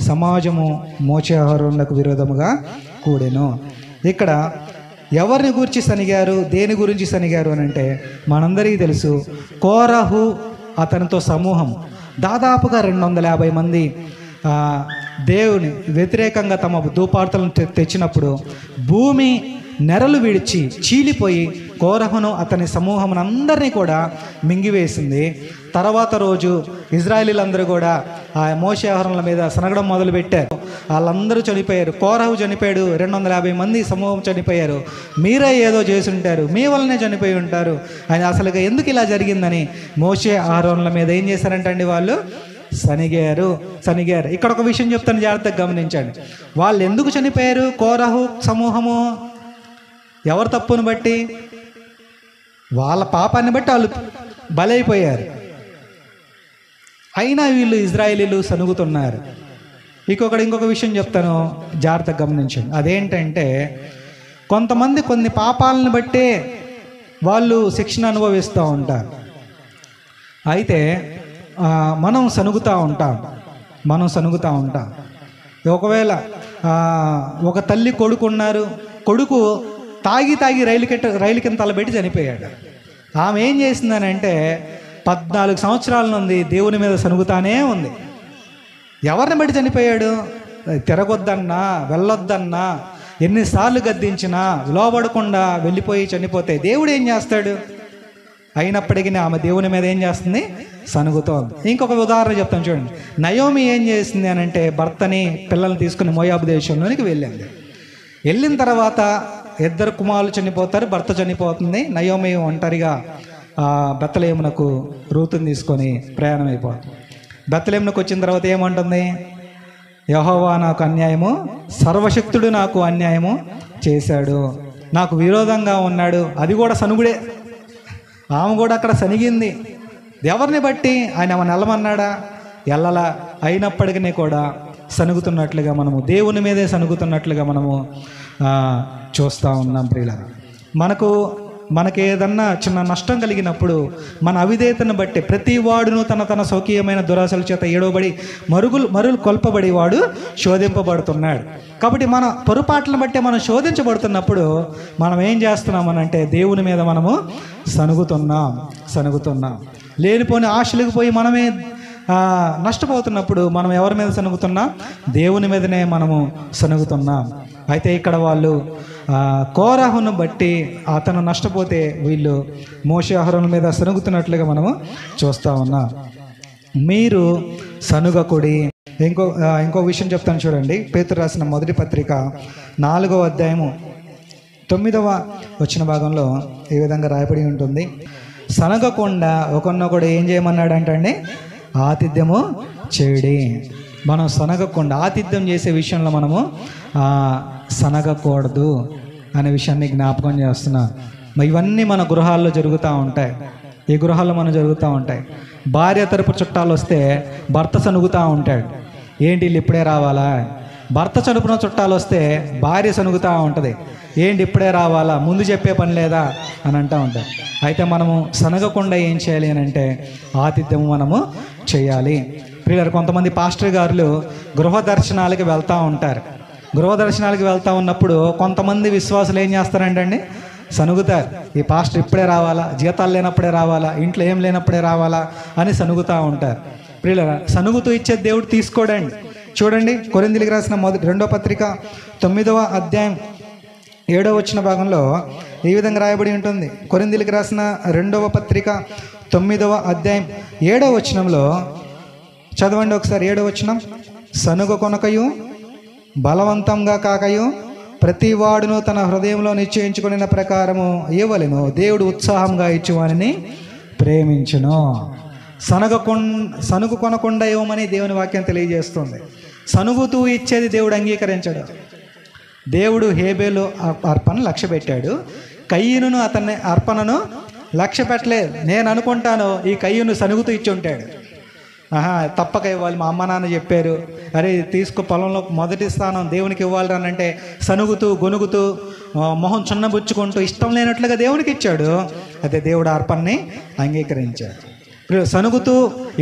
సమాజము మోషే అహరోనులకు విరోధముగా కూడెను. ఇక్కడ ఎవరిని గురించి సనిగారు, దేని గురించి సనిగారు అని అంటే మనందరికీ తెలుసు. కోరహు అతనితో సమూహం దాదాపుగా 250 మంది దేవుని వ్యతిరేకంగా తమ ధూపార్తలను తెచ్చినప్పుడు భూమి నెరలు విడిచి చీలిపోయి కోరహును అతని సమూహమును అందరినీ కూడా మింగివేసింది. తర్వాత రోజు ఇజ్రాయేలీలందరూ కూడా ఆ మోషే అహరోనుల మీద సనగడం మొదలుపెట్టారు. వాళ్ళందరూ చనిపోయారు. కోరహు చనిపోయాడు, 250 మంది సమూహం చనిపోయారు. మీరే ఏదో చేసి ఉంటారు, మీ వల్లనే చనిపోయి ఉంటారు అని అసలుగా ఎందుకు ఇలా జరిగిందని మోషే అహరోనుల మీద ఏం చేశారంటండి? వాళ్ళు సనిగారు. ఇక్కడ ఒక విషయం చెప్తాను, జాగ్రత్తగా గమనించండి. వాళ్ళు ఎందుకు చనిపోయారు? కోరహు సమూహము ఎవరి తప్పును బట్టి? వాళ్ళ పాపాన్ని బట్టి వాళ్ళు బలైపోయారు. అయినా వీళ్ళు ఇజ్రాయేలీలు సనుగుతున్నారు. ఇంకొక విషయం చెప్తాను, జాగ్రత్తగా గమనించండి. అదేంటంటే కొంతమంది కొన్ని పాపాలను బట్టే వాళ్ళు శిక్షణ అనుభవిస్తూ ఉంటారు. అయితే మనం సనుగుతూ ఉంటాం. ఒకవేళ ఒక తల్లి కొడుకు ఉన్నారు, కొడుకు తాగి రైలు కింద తలబెట్టి చనిపోయాడు. ఆమె ఏం చేసిందని అంటే 14 సంవత్సరాల నుండి దేవుని మీద సనుగుతానే ఉంది. ఎవరిని బట్టి చనిపోయాడు? తిరగొద్దన్నా, వెళ్ళొద్దన్నా, ఎన్నిసార్లు గద్దించినా లోబడకుండా వెళ్ళిపోయి చనిపోతే దేవుడు ఏం చేస్తాడు? అయినప్పటికీ ఆమె దేవుని మీద ఏం చేస్తుంది? సనుగుతోంది. ఇంకొక ఉదాహరణ చెప్తాను చూడండి. నయోమి ఏం చేసింది అని అంటే భర్తని పిల్లల్ని తీసుకుని మోయాబు దేశంలోనికి వెళ్ళింది. వెళ్ళిన తర్వాత 2 కుమారులు చనిపోతారు, భర్త చనిపోతుంది. నయోమి ఒంటరిగా బెత్లెహేమునకు రూతుని తీసుకొని ప్రయాణం అయిపోతుంది. బెత్లెహేమునకు వచ్చిన తర్వాత ఏమంటుంది? యెహోవా నాకు అన్యాయము, సర్వశక్తుడు నాకు అన్యాయము చేశాడు, నాకు విరోధంగా ఉన్నాడు. అది కూడా సనుగుడే. ఆమె కూడా అక్కడ సనిగింది. ఎవరిని బట్టి? ఆయన ఆమె నెలమన్నాడా? ఎల్లలా. అయినప్పటికీ కూడా సనుగుతున్నట్లుగా మనము, దేవుని మీదే సనుగుతున్నట్లుగా మనము చూస్తూ ఉన్నాం. ప్రియులారా, మనకు ఏదన్నా చిన్న నష్టం కలిగినప్పుడు మన అవిధేయతను బట్టి ప్రతి వాడును తన స్వకీయమైన దురాశల చేత ఏడవబడి మరులు కొల్పబడి వాడు శోధింపబడుతున్నాడు. కాబట్టి మన పొరపాట్లను బట్టి మనం శోధించబడుతున్నప్పుడు మనం ఏం చేస్తున్నామనంటే దేవుని మీద మనము సనుగుతున్నాం. లేనిపోని ఆశలకు పోయి మనమే నష్టపోతున్నప్పుడు మనం ఎవరి మీద సనుగుతున్నాం? దేవుని మీదనే మనము సనుగుతున్నాం. అయితే ఇక్కడ వాళ్ళు కోరహును బట్టి అతను నష్టపోతే వీళ్ళు మోషే అహరోను మీద సనుగుతున్నట్లుగా మనము చూస్తూ ఉన్నాం. మీరు సనుగకుడి. ఇంకో విషయం చెప్తాను చూడండి. పేతురు రాసిన మొదటి పత్రిక 4వ అధ్యాయము 9వ వచన భాగంలో ఈ విధంగా రాయబడి ఉంటుంది. సనగకుండా ఒకరినొకడు ఏం చేయమన్నాడంటే ఆతిథ్యము చేయుడి. మనం సనగకుండా ఆతిథ్యం చేసే విషయంలో మనము సనగకూడదు అనే విషయాన్ని జ్ఞాపకం చేస్తున్నాను. ఇవన్నీ మన గృహాల్లో జరుగుతూ ఉంటాయి. ఈ గృహాల్లో మనం జరుగుతూ ఉంటాయి. భార్య తరపు చుట్టాలు వస్తే భర్త సనుగుతూ ఉంటాడు. ఏంటి వీళ్ళు ఇప్పుడే రావాలా? భర్త చనుపున చుట్టాలు వస్తే భార్య సనుగుతూ ఉంటుంది. ఏంటి ఇప్పుడే రావాలా, ముందు చెప్పే పని లేదా అని అంటూ ఉంటారు. అయితే మనము సనగకుండా ఏం చేయాలి అని అంటే ఆతిథ్యము మనము చేయాలి. ప్రియులారా, కొంతమంది పాస్టర్ గారులు గృహ దర్శనాలకి వెళ్తూ ఉంటారు. గృహ దర్శనాలకి వెళ్తూ ఉన్నప్పుడు కొంతమంది విశ్వాసులు ఏం చేస్తారంటే సనుగుతారు. ఈ పాస్టర్ ఇప్పుడే రావాలా, జీతాలు లేనప్పుడే రావాలా, ఇంట్లో ఏం లేనప్పుడే రావాలా అని సనుగుతూ ఉంటారు. ప్రియులారా, సనుగుతూ ఇచ్చే దేవుడు తీసుకోడండి. చూడండి, కొరింథీయులకు రాసిన 2వ పత్రిక 9వ అధ్యాయం 7వ వచన భాగంలో ఈ విధంగా రాయబడి ఉంటుంది. కొరింథీయులకు రాసిన 2వ పత్రిక 9వ అధ్యాయం 7వ వచనంలో చదవండి ఒకసారి. 7వ వచనం. సనుగ కొనకయు బలవంతంగా కాకయు ప్రతి వాడును తన హృదయంలో నిశ్చయించుకున్న ప్రకారము ఇవ్వలేను, దేవుడు ఉత్సాహంగా ఇచ్చువానిని ప్రేమించును. సనుగు కొనకుండా ఇవ్వమని దేవుని వాక్యం తెలియజేస్తుంది. సనుగుతూ ఇచ్చేది దేవుడు అంగీకరించాడు. దేవుడు హేబేలు అర్పణ లక్ష్య పెట్టాడు, కయ్యూను అతన్ని అర్పణను లక్ష్య పెట్టలేదు. నేను అనుకుంటాను ఈ కయ్యూను సనుగుతూ ఇచ్చి ఉంటాడు. తప్పక ఇవ్వాలి, మా అమ్మ నాన్న చెప్పారు, అరే తీసుకో పొలంలో మొదటి స్థానం దేవునికి ఇవ్వాలి అని అంటే సనుగుతూ గొనుగుతూ మొహం చున్నబుచ్చుకుంటూ ఇష్టం లేనట్లుగా దేవునికి ఇచ్చాడు. అయితే దేవుడు అర్పణని అంగీకరించాడు. సనుగుతూ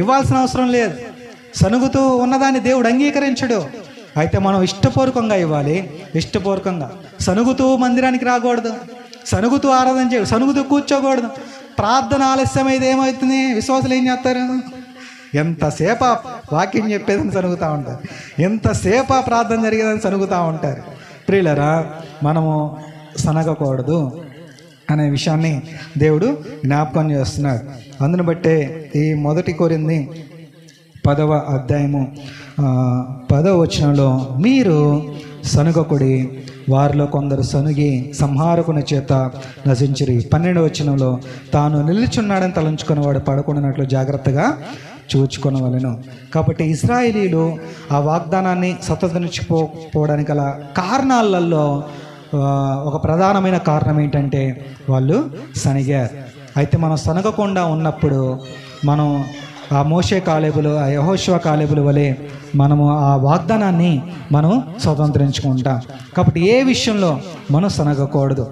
ఇవ్వాల్సిన అవసరం లేదు. సనుగుతూ ఉన్నదాన్ని దేవుడు అంగీకరించడు. అయితే మనం ఇష్టపూర్వకంగా ఇవ్వాలి. ఇష్టపూర్వకంగా సనుగుతూ మందిరానికి రాకూడదు, సనుగుతూ ఆరాధన చేయకూడదు, సనుగుతూ కూర్చోకూడదు. ప్రార్థన ఆలస్యమైతే ఏమవుతుంది? విశ్వాసులు ఏం చేస్తారు? ఎంతసేపు వాక్యం చెప్పేదని సనుగుతూ ఉంటారు, ఎంతసేపు ప్రార్థన జరిగేదని సనుగుతూ ఉంటారు. ప్రియులరా, మనము సనగకూడదు అనే విషయాన్ని దేవుడు జ్ఞాపకం చేస్తున్నాడు. అందును బట్టే ఈ 1 కొరింథీ 10వ అధ్యాయము 10వ వచనంలో మీరు సనుగకుడి, వారిలో కొందరు సనుగి సంహారకుని చేత నశించిరి. 12వ వచనంలో తాను నిలుచున్నాడని తలంచుకునేవాడు పడకుండానట్లు జాగ్రత్తగా చూచుకొనవలెను. కాబట్టి ఇశ్రాయేలీలు ఆ వాగ్దానాన్ని సతతనిచ్చిపోవడానికి గల కారణాలలో ఒక ప్రధానమైన కారణం ఏంటంటే వాళ్ళు సనిగారు. అయితే మనం సనగకుండా ఉన్నప్పుడు మనం ఆ మోషే కాలేబులు, ఆ యెహోషువ కాలేబులు వలె మనము ఆ వాగ్దానాన్ని మనం స్వతంత్రించుకుంటాం. కాబట్టి ఏ విషయంలో మనం సనగకూడదు.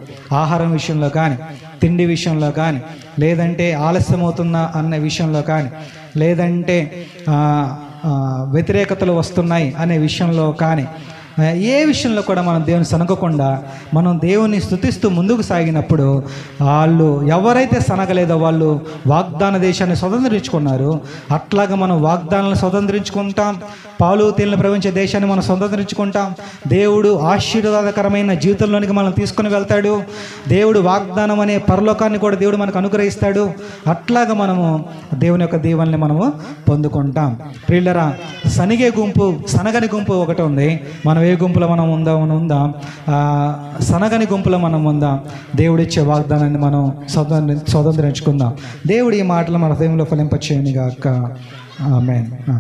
ఆహారం విషయంలో కానీ, తిండి విషయంలో కానీ, లేదంటే ఆలస్యం అవుతున్నా అన్న విషయంలో కానీ, లేదంటే వ్యతిరేకతలు వస్తున్నాయి అనే విషయంలో కానీ, ఏ విషయంలో కూడా మనం దేవుని సనగకుండా మనం దేవుని స్తుతిస్తూ ముందుకు సాగినప్పుడు, వాళ్ళు ఎవరైతే సనగలేదో వాళ్ళు వాగ్దాన దేశాన్ని స్వతంత్రించుకున్నారు. అట్లాగా మనం వాగ్దానాలను స్వతంత్రించుకుంటాం, పాలు తేలిన ప్రపంచ దేశాన్ని మనం స్వతంత్రించుకుంటాం. దేవుడు ఆశీర్వాదకరమైన జీవితంలోనికి మనం తీసుకుని వెళ్తాడు. దేవుడు వాగ్దానం అనే పరలోకాన్ని కూడా దేవుడు మనకు అనుగ్రహిస్తాడు. అట్లాగా మనము దేవుని యొక్క దీవెనని మనము పొందుకుంటాం. ప్రియులరా, సనగని గుంపు ఒకటి ఉంది. మనం ఏ గుంపులో మనం ఉందాం, సనగని గుంపులో మనం ఉందాం. దేవుడిచ్చే వాగ్దానాన్ని మనం స్వతంత్రించుకుందాం. దేవుడి ఈ మాటలు మన హృదయంలో ఫలింపచేయను గాక. ఆమేన్.